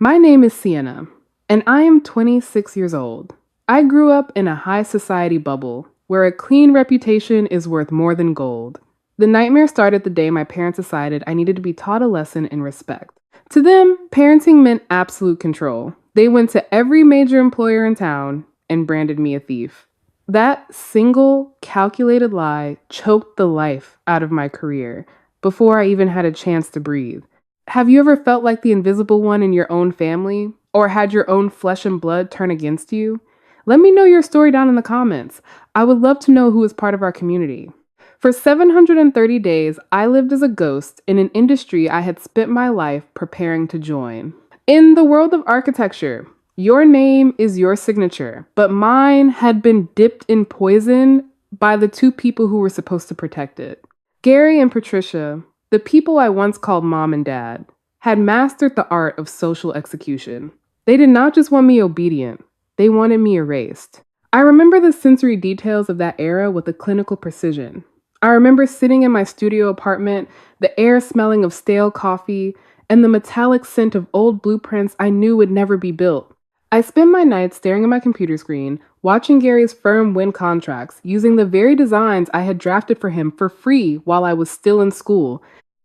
My name is Sienna, and I am 26 years old. I grew up in a high society bubble where a clean reputation is worth more than gold. The nightmare started the day my parents decided I needed to be taught a lesson in respect. To them, parenting meant absolute control. They went to every major employer in town and branded me a thief. That single, calculated lie choked the life out of my career before I even had a chance to breathe. Have you ever felt like the invisible one in your own family? Or had your own flesh and blood turn against you? Let me know your story down in the comments. I would love to know who is part of our community. For 730 days, I lived as a ghost in an industry I had spent my life preparing to join. In the world of architecture, your name is your signature, but mine had been dipped in poison by the two people who were supposed to protect it. Gary and Patricia, the people I once called mom and dad, had mastered the art of social execution. They did not just want me obedient, they wanted me erased. I remember the sensory details of that era with a clinical precision. I remember sitting in my studio apartment, the air smelling of stale coffee, and the metallic scent of old blueprints I knew would never be built. I spent my nights staring at my computer screen, watching Gary's firm win contracts, using the very designs I had drafted for him for free while I was still in school.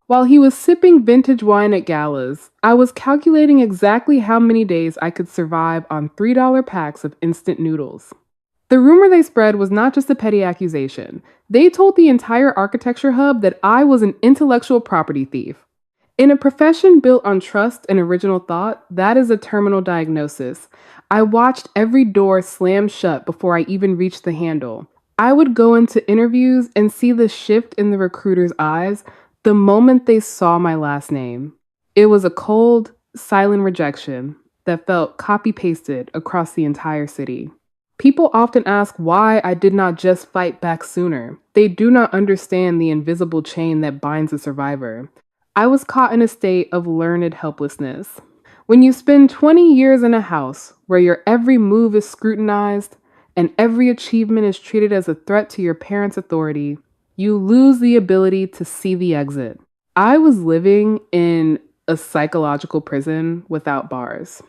While he was sipping vintage wine at galas, I was calculating exactly how many days I could survive on $3 packs of instant noodles. The rumor they spread was not just a petty accusation. They told the entire architecture hub that I was an intellectual property thief. In a profession built on trust and original thought, that is a terminal diagnosis. I watched every door slam shut before I even reached the handle. I would go into interviews and see the shift in the recruiter's eyes the moment they saw my last name. It was a cold, silent rejection that felt copy-pasted across the entire city. People often ask why I did not just fight back sooner. They do not understand the invisible chain that binds a survivor. I was caught in a state of learned helplessness. When you spend 20 years in a house where your every move is scrutinized and every achievement is treated as a threat to your parents' authority, you lose the ability to see the exit. I was living in a psychological prison without bars.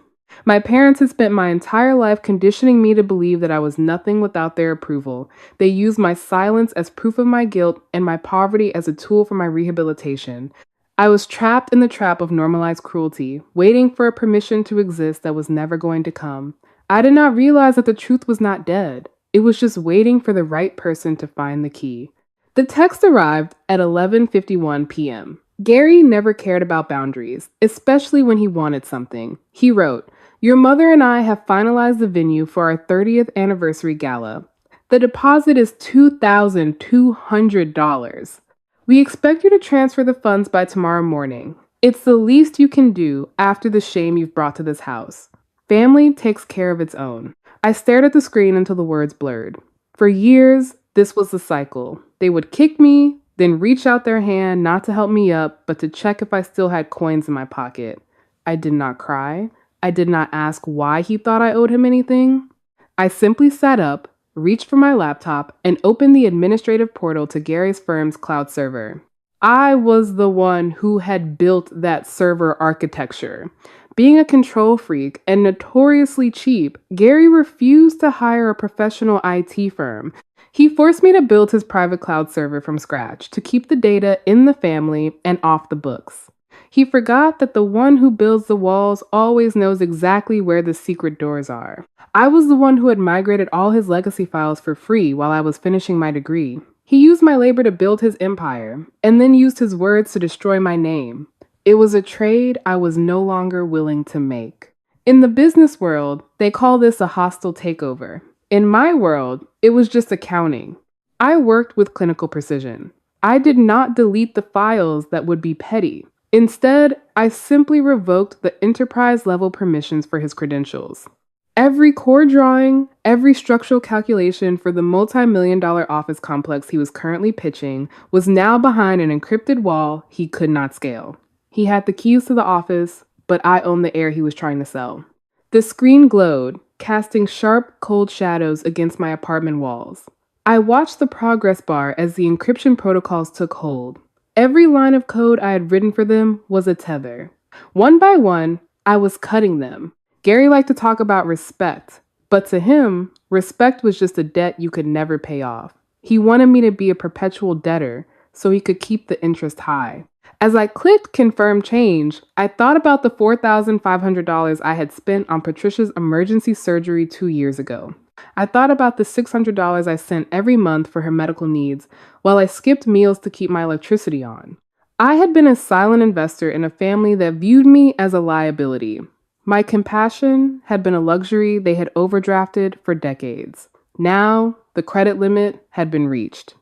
My parents had spent my entire life conditioning me to believe that I was nothing without their approval. They used my silence as proof of my guilt and my poverty as a tool for my rehabilitation. I was trapped in the trap of normalized cruelty, waiting for a permission to exist that was never going to come. I did not realize that the truth was not dead. It was just waiting for the right person to find the key. The text arrived at 11:51 p.m. Gary never cared about boundaries, especially when he wanted something. He wrote, "Your mother and I have finalized the venue for our 30th anniversary gala. The deposit is $2,200. We expect you to transfer the funds by tomorrow morning. It's the least you can do after the shame you've brought to this house. Family takes care of its own." I stared at the screen until the words blurred. For years, this was the cycle. They would kick me, then reach out their hand not to help me up, but to check if I still had coins in my pocket. I did not cry. I did not ask why he thought I owed him anything. I simply sat up, reached for my laptop, and opened the administrative portal to Gary's firm's cloud server. I was the one who had built that server architecture. Being a control freak and notoriously cheap, Gary refused to hire a professional IT firm. He forced me to build his private cloud server from scratch to keep the data in the family and off the books. He forgot that the one who builds the walls always knows exactly where the secret doors are. I was the one who had migrated all his legacy files for free while I was finishing my degree. He used my labor to build his empire, and then used his words to destroy my name. It was a trade I was no longer willing to make. In the business world, they call this a hostile takeover. In my world, it was just accounting. I worked with clinical precision. I did not delete the files that would be petty. Instead, I simply revoked the enterprise-level permissions for his credentials. Every core drawing, every structural calculation for the multi-million-dollar office complex he was currently pitching was now behind an encrypted wall he could not scale. He had the keys to the office, but I owned the air he was trying to sell. The screen glowed, casting sharp, cold shadows against my apartment walls. I watched the progress bar as the encryption protocols took hold. Every line of code I had written for them was a tether. One by one, I was cutting them. Gary liked to talk about respect, but to him, respect was just a debt you could never pay off. He wanted me to be a perpetual debtor so he could keep the interest high. As I clicked confirm change, I thought about the $4,500 I had spent on Patricia's emergency surgery 2 years ago. I thought about the $600 I sent every month for her medical needs while I skipped meals to keep my electricity on. I had been a silent investor in a family that viewed me as a liability. My compassion had been a luxury they had overdrafted for decades. Now, the credit limit had been reached.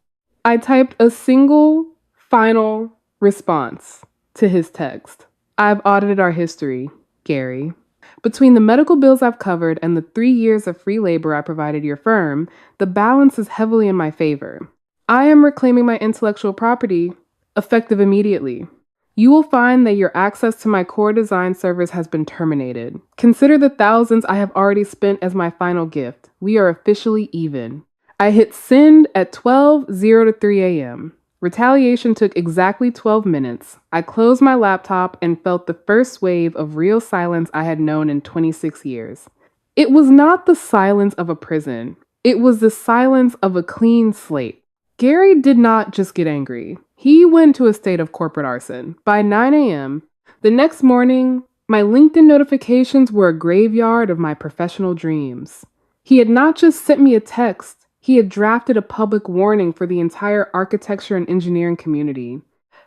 I typed a single, final response to his text. I've audited our history, Gary. Between the medical bills I've covered and the 3 years of free labor I provided your firm, the balance is heavily in my favor. I am reclaiming my intellectual property, effective immediately. You will find that your access to my core design servers has been terminated. Consider the thousands I have already spent as my final gift. We are officially even. I hit send at 12:03 to 3 a.m. Retaliation took exactly 12 minutes. I closed my laptop and felt the first wave of real silence I had known in 26 years. It was not the silence of a prison. It was the silence of a clean slate. Gary did not just get angry. He went to a state of corporate arson. By 9 a.m., the next morning, my LinkedIn notifications were a graveyard of my professional dreams. He had not just sent me a text, he had drafted a public warning for the entire architecture and engineering community.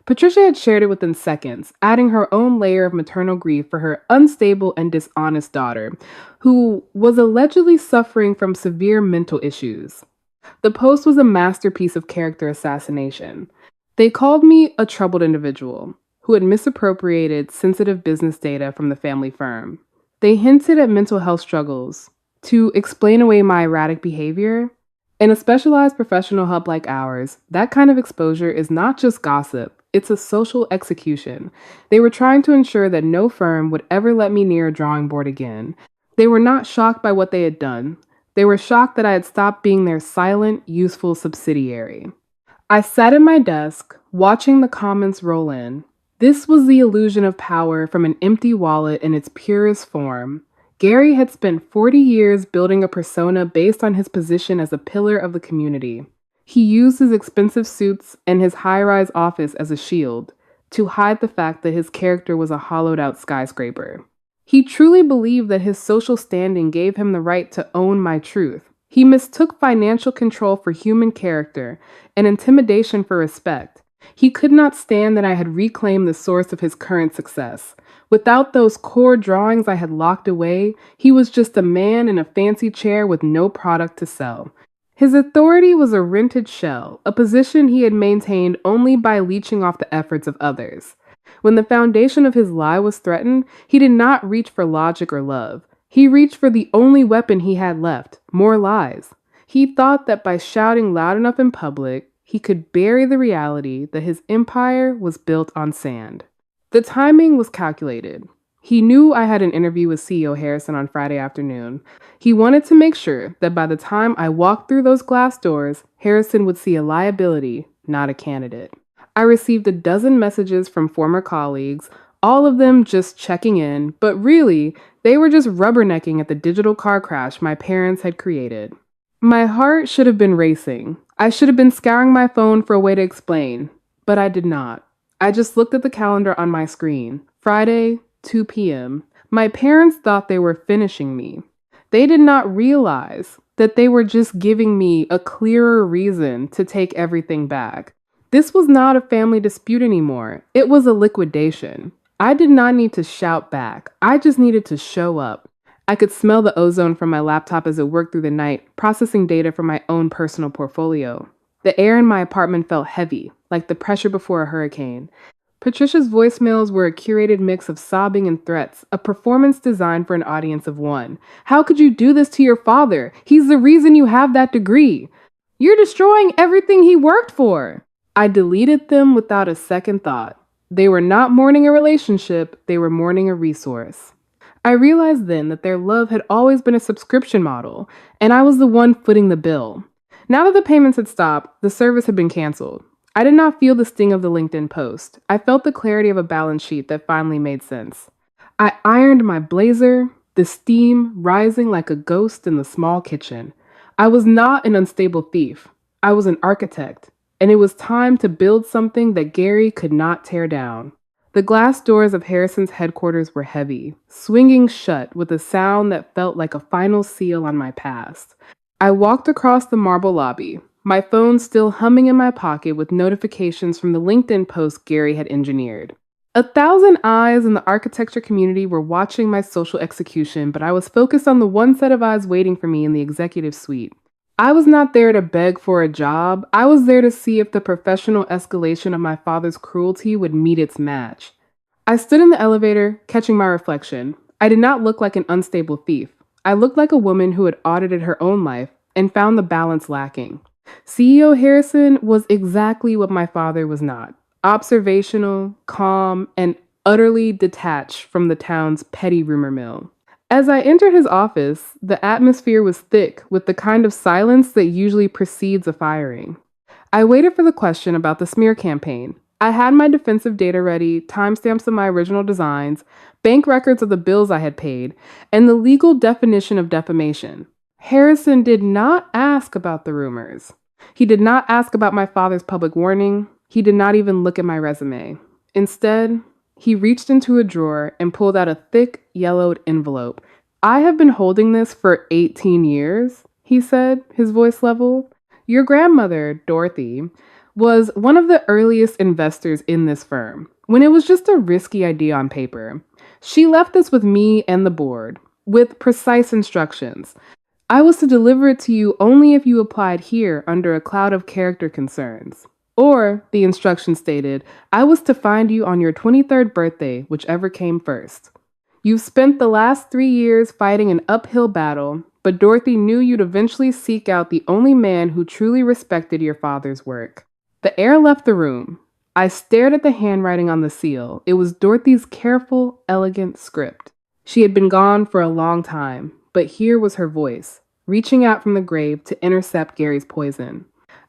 Patricia had shared it within seconds, adding her own layer of maternal grief for her unstable and dishonest daughter, who was allegedly suffering from severe mental issues. The post was a masterpiece of character assassination. They called me a troubled individual who had misappropriated sensitive business data from the family firm. They hinted at mental health struggles to explain away my erratic behavior. In a specialized professional hub like ours, that kind of exposure is not just gossip, it's a social execution. They were trying to ensure that no firm would ever let me near a drawing board again. They were not shocked by what they had done. They were shocked that I had stopped being their silent, useful subsidiary. I sat at my desk, watching the comments roll in. This was the illusion of power from an empty wallet in its purest form. Gary had spent 40 years building a persona based on his position as a pillar of the community. He used his expensive suits and his high-rise office as a shield to hide the fact that his character was a hollowed-out skyscraper. He truly believed that his social standing gave him the right to own my truth. He mistook financial control for human character and intimidation for respect. He could not stand that I had reclaimed the source of his current success. Without those core drawings I had locked away, he was just a man in a fancy chair with no product to sell. His authority was a rented shell, a position he had maintained only by leeching off the efforts of others. When the foundation of his lie was threatened, he did not reach for logic or love. He reached for the only weapon he had left, more lies. He thought that by shouting loud enough in public, he could bury the reality that his empire was built on sand. The timing was calculated. He knew I had an interview with CEO Harrison on Friday afternoon. He wanted to make sure that by the time I walked through those glass doors, Harrison would see a liability, not a candidate. I received a dozen messages from former colleagues, all of them just checking in, but really, they were just rubbernecking at the digital car crash my parents had created. My heart should have been racing. I should have been scouring my phone for a way to explain, but I did not. I just looked at the calendar on my screen. Friday, 2 p.m. My parents thought they were finishing me. They did not realize that they were just giving me a clearer reason to take everything back. This was not a family dispute anymore. It was a liquidation. I did not need to shout back. I just needed to show up. I could smell the ozone from my laptop as it worked through the night, processing data from my own personal portfolio. The air in my apartment felt heavy, like the pressure before a hurricane. Patricia's voicemails were a curated mix of sobbing and threats, a performance designed for an audience of one. How could you do this to your father? He's the reason you have that degree. You're destroying everything he worked for. I deleted them without a second thought. They were not mourning a relationship, they were mourning a resource. I realized then that their love had always been a subscription model, and I was the one footing the bill. Now that the payments had stopped, the service had been canceled. I did not feel the sting of the LinkedIn post. I felt the clarity of a balance sheet that finally made sense. I ironed my blazer, the steam rising like a ghost in the small kitchen. I was not an unstable thief. I was an architect, and it was time to build something that Gary could not tear down. The glass doors of Harrison's headquarters were heavy, swinging shut with a sound that felt like a final seal on my past. I walked across the marble lobby, my phone still humming in my pocket with notifications from the LinkedIn post Gary had engineered. 1,000 eyes in the architecture community were watching my social execution, but I was focused on the one set of eyes waiting for me in the executive suite. I was not there to beg for a job. I was there to see if the professional escalation of my father's cruelty would meet its match. I stood in the elevator, catching my reflection. I did not look like an unstable thief. I looked like a woman who had audited her own life and found the balance lacking. CEO Harrison was exactly what my father was not: observational, calm, and utterly detached from the town's petty rumor mill. As I entered his office, the atmosphere was thick with the kind of silence that usually precedes a firing. I waited for the question about the smear campaign. I had my defensive data ready, timestamps of my original designs, bank records of the bills I had paid, and the legal definition of defamation. Harrison did not ask about the rumors. He did not ask about my father's public warning. He did not even look at my resume. Instead, he reached into a drawer and pulled out a thick, yellowed envelope. "I have been holding this for 18 years, he said, his voice level. "Your grandmother, Dorothy, was one of the earliest investors in this firm, when it was just a risky idea on paper. She left this with me and the board, with precise instructions. I was to deliver it to you only if you applied here under a cloud of character concerns. Or, the instructions stated, I was to find you on your 23rd birthday, whichever came first. You've spent the last 3 years fighting an uphill battle, but Dorothy knew you'd eventually seek out the only man who truly respected your father's work." The air left the room. I stared at the handwriting on the seal. It was Dorothy's careful, elegant script. She had been gone for a long time, but here was her voice, reaching out from the grave to intercept Gary's poison.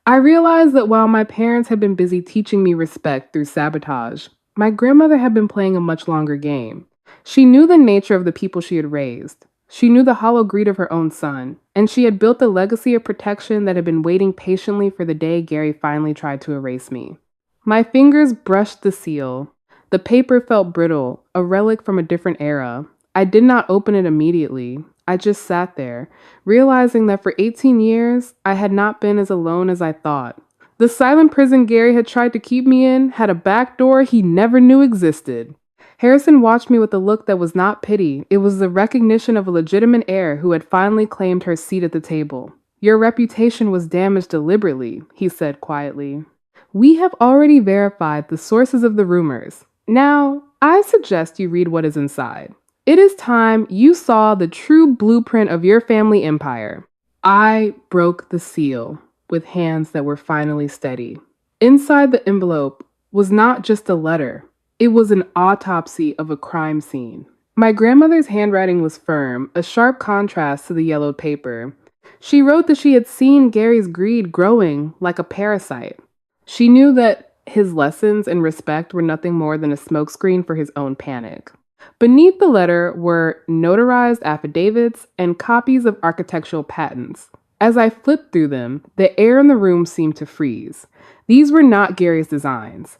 I realized that while my parents had been busy teaching me respect through sabotage, my grandmother had been playing a much longer game. She knew the nature of the people she had raised. She knew the hollow greed of her own son, and she had built a legacy of protection that had been waiting patiently for the day Gary finally tried to erase me. My fingers brushed the seal. The paper felt brittle, a relic from a different era. I did not open it immediately. I just sat there, realizing that for 18 years, I had not been as alone as I thought. The silent prison Gary had tried to keep me in had a back door he never knew existed. Harrison watched me with a look that was not pity. It was the recognition of a legitimate heir who had finally claimed her seat at the table. "Your reputation was damaged deliberately," he said quietly. "We have already verified the sources of the rumors. Now, I suggest you read what is inside. It is time you saw the true blueprint of your family empire." I broke the seal with hands that were finally steady. Inside the envelope was not just a letter. It was an autopsy of a crime scene. My grandmother's handwriting was firm, a sharp contrast to the yellowed paper. She wrote that she had seen Gary's greed growing like a parasite. She knew that his lessons and respect were nothing more than a smokescreen for his own panic. Beneath the letter were notarized affidavits and copies of architectural patents. As I flipped through them, the air in the room seemed to freeze. These were not Gary's designs.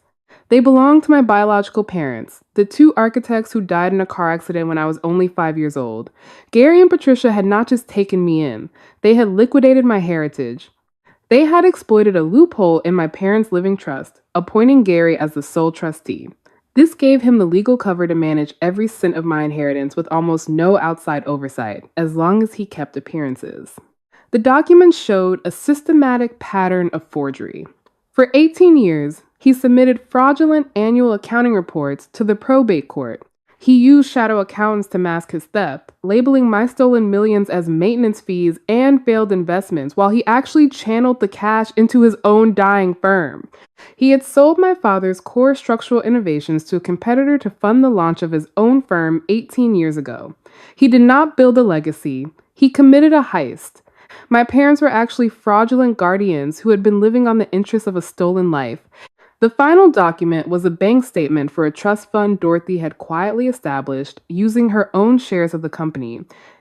They belonged to my biological parents, the two architects who died in a car accident when I was only 5 years old. Gary and Patricia had not just taken me in, they had liquidated my heritage. They had exploited a loophole in my parents' living trust, appointing Gary as the sole trustee. This gave him the legal cover to manage every cent of my inheritance with almost no outside oversight, as long as he kept appearances. The documents showed a systematic pattern of forgery. For 18 years, he submitted fraudulent annual accounting reports to the probate court. He used shadow accountants to mask his theft, labeling my stolen millions as maintenance fees and failed investments, while he actually channeled the cash into his own dying firm. He had sold my father's core structural innovations to a competitor to fund the launch of his own firm 18 years ago. He did not build a legacy. He committed a heist. My parents were actually fraudulent guardians who had been living on the interest of a stolen life. The final document was a bank statement for a trust fund Dorothy had quietly established using her own shares of the company.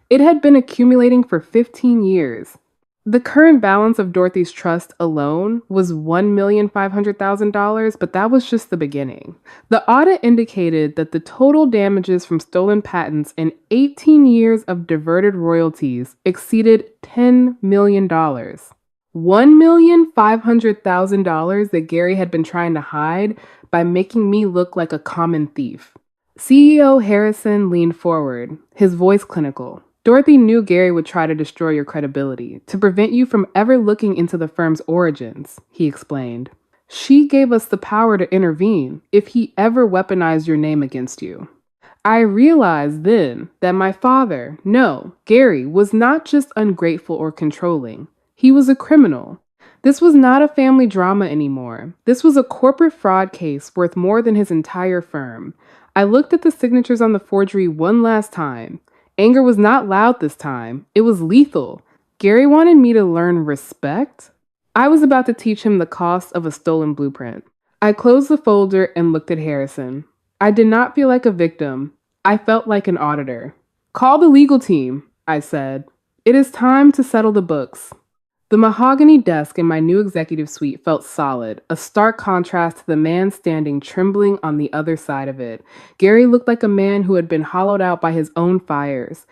It had been accumulating for 15 years. The current balance of Dorothy's trust alone was $1,500,000, but that was just the beginning. The audit indicated that the total damages from stolen patents and 18 years of diverted royalties exceeded $10 million. $1,500,000 that Gary had been trying to hide by making me look like a common thief. CEO Harrison leaned forward, his voice clinical. Dorothy knew Gary would try to destroy your credibility, to prevent you from ever looking into the firm's origins, he explained. She gave us the power to intervene if he ever weaponized your name against you. I realized then that my father, no, Gary, was not just ungrateful or controlling. He was a criminal. This was not a family drama anymore. This was a corporate fraud case worth more than his entire firm. I looked at the signatures on the forgery one last time. Anger was not loud this time. It was lethal. Gary wanted me to learn respect. I was about to teach him the cost of a stolen blueprint. I closed the folder and looked at Harrison. I did not feel like a victim. I felt like an auditor. Call the legal team, I said. It is time to settle the books. The mahogany desk in my new executive suite felt solid, a stark contrast to the man standing trembling on the other side of it. Gary looked like a man who had been hollowed out by his own fires.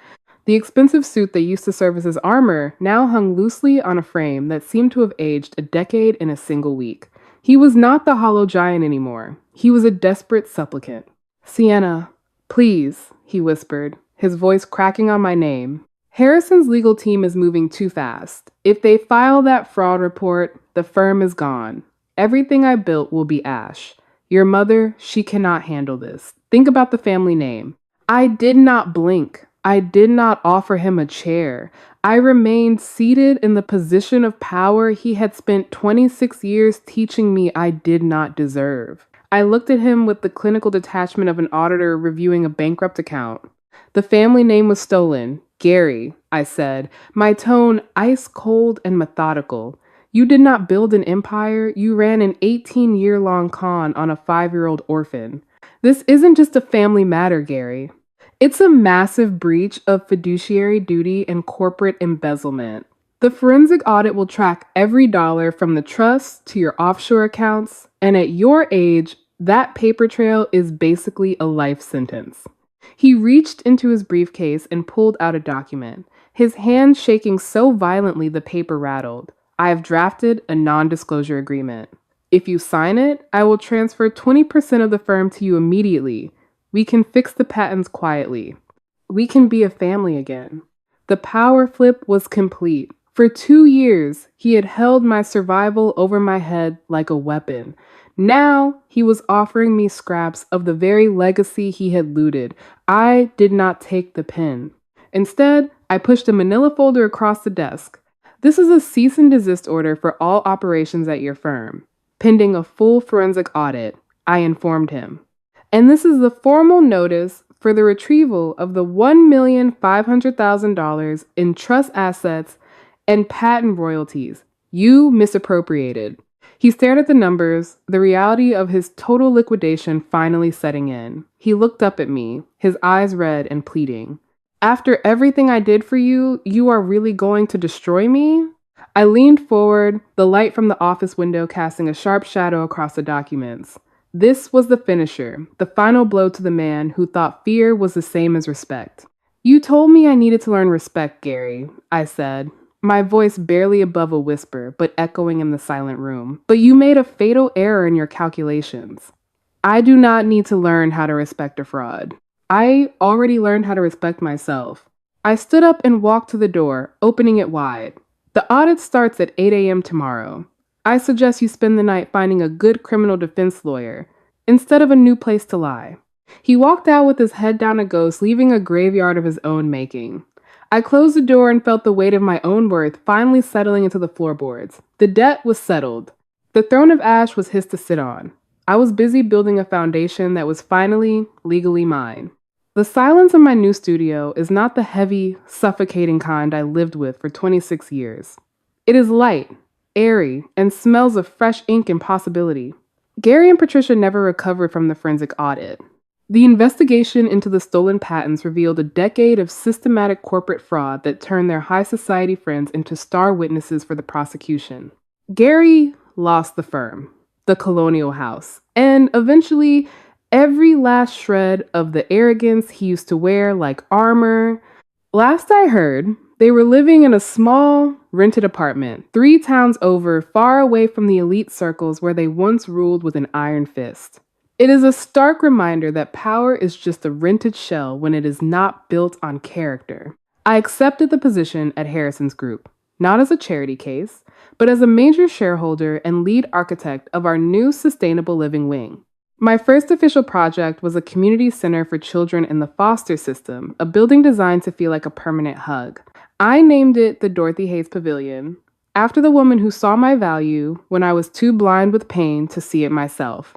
The expensive suit that used to serve as his armor now hung loosely on a frame that seemed to have aged a decade in a single week. He was not the hollow giant anymore. He was a desperate supplicant. Sienna, please, he whispered, his voice cracking on my name. Harrison's legal team is moving too fast. If they file that fraud report, the firm is gone. Everything I built will be ash. Your mother, she cannot handle this. Think about the family name. I did not blink. I did not offer him a chair. I remained seated in the position of power he had spent 26 years teaching me I did not deserve. I looked at him with the clinical detachment of an auditor reviewing a bankrupt account. The family name was stolen. Gary, I said, my tone ice cold and methodical. You did not build an empire, you ran an 18-year-long con on a 5-year-old orphan. This isn't just a family matter, Gary. It's a massive breach of fiduciary duty and corporate embezzlement. The forensic audit will track every dollar from the trust to your offshore accounts, and at your age, that paper trail is basically a life sentence. He reached into his briefcase and pulled out a document, his hand shaking so violently the paper rattled. I have drafted a non-disclosure agreement. If you sign it, I will transfer 20% of the firm to you immediately. We can fix the patents quietly. We can be a family again. The power flip was complete. For 2 years, he had held my survival over my head like a weapon. Now, he was offering me scraps of the very legacy he had looted. I did not take the pen. Instead, I pushed a manila folder across the desk. This is a cease and desist order for all operations at your firm, pending a full forensic audit, I informed him. And this is the formal notice for the retrieval of the $1,500,000 in trust assets and patent royalties you misappropriated. He stared at the numbers, the reality of his total liquidation finally setting in. He looked up at me, his eyes red and pleading. After everything I did for you, you are really going to destroy me? I leaned forward, the light from the office window casting a sharp shadow across the documents. This was the finisher, the final blow to the man who thought fear was the same as respect. You told me I needed to learn respect, Gary, I said, my voice barely above a whisper, but echoing in the silent room. But you made a fatal error in your calculations. I do not need to learn how to respect a fraud. I already learned how to respect myself. I stood up and walked to the door, opening it wide. The audit starts at 8 a.m. tomorrow. I suggest you spend the night finding a good criminal defense lawyer, instead of a new place to lie. He walked out with his head down a ghost, leaving a graveyard of his own making. I closed the door and felt the weight of my own worth finally settling into the floorboards. The debt was settled. The throne of ash was his to sit on. I was busy building a foundation that was finally legally mine. The silence of my new studio is not the heavy, suffocating kind I lived with for 26 years. It is light, airy, and smells of fresh ink and possibility. Gary and Patricia never recovered from the forensic audit. The investigation into the stolen patents revealed a decade of systematic corporate fraud that turned their high society friends into star witnesses for the prosecution. Gary lost the firm, the Colonial House, and eventually every last shred of the arrogance he used to wear like armor. Last I heard, they were living in a small, rented apartment, 3 towns over, far away from the elite circles where they once ruled with an iron fist. It is a stark reminder that power is just a rented shell when it is not built on character. I accepted the position at Harrison's Group, not as a charity case, but as a major shareholder and lead architect of our new sustainable living wing. My first official project was a community center for children in the foster system, a building designed to feel like a permanent hug. I named it the Dorothy Hayes Pavilion, after the woman who saw my value when I was too blind with pain to see it myself.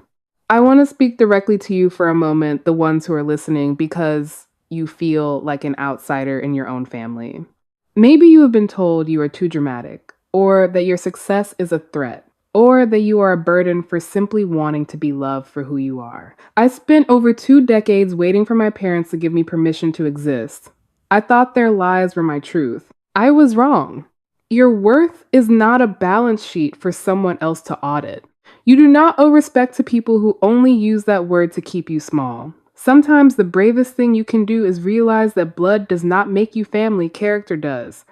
I want to speak directly to you for a moment, the ones who are listening, because you feel like an outsider in your own family. Maybe you have been told you are too dramatic, or that your success is a threat, or that you are a burden for simply wanting to be loved for who you are. I spent over 2 decades waiting for my parents to give me permission to exist. I thought their lies were my truth. I was wrong. Your worth is not a balance sheet for someone else to audit. You do not owe respect to people who only use that word to keep you small. Sometimes the bravest thing you can do is realize that blood does not make you family, character does.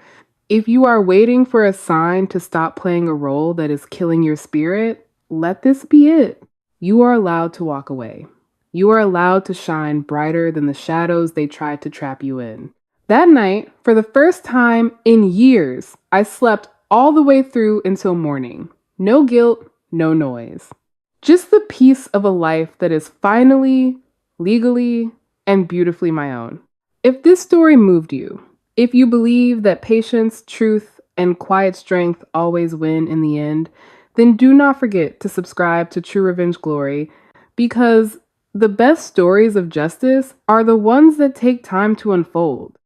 If you are waiting for a sign to stop playing a role that is killing your spirit, let this be it. You are allowed to walk away. You are allowed to shine brighter than the shadows they tried to trap you in. That night, for the first time in years, I slept all the way through until morning. No guilt, no noise. Just the peace of a life that is finally, legally, and beautifully my own. If this story moved you, if you believe that patience, truth, and quiet strength always win in the end, then do not forget to subscribe to True Revenge Glory, because the best stories of justice are the ones that take time to unfold.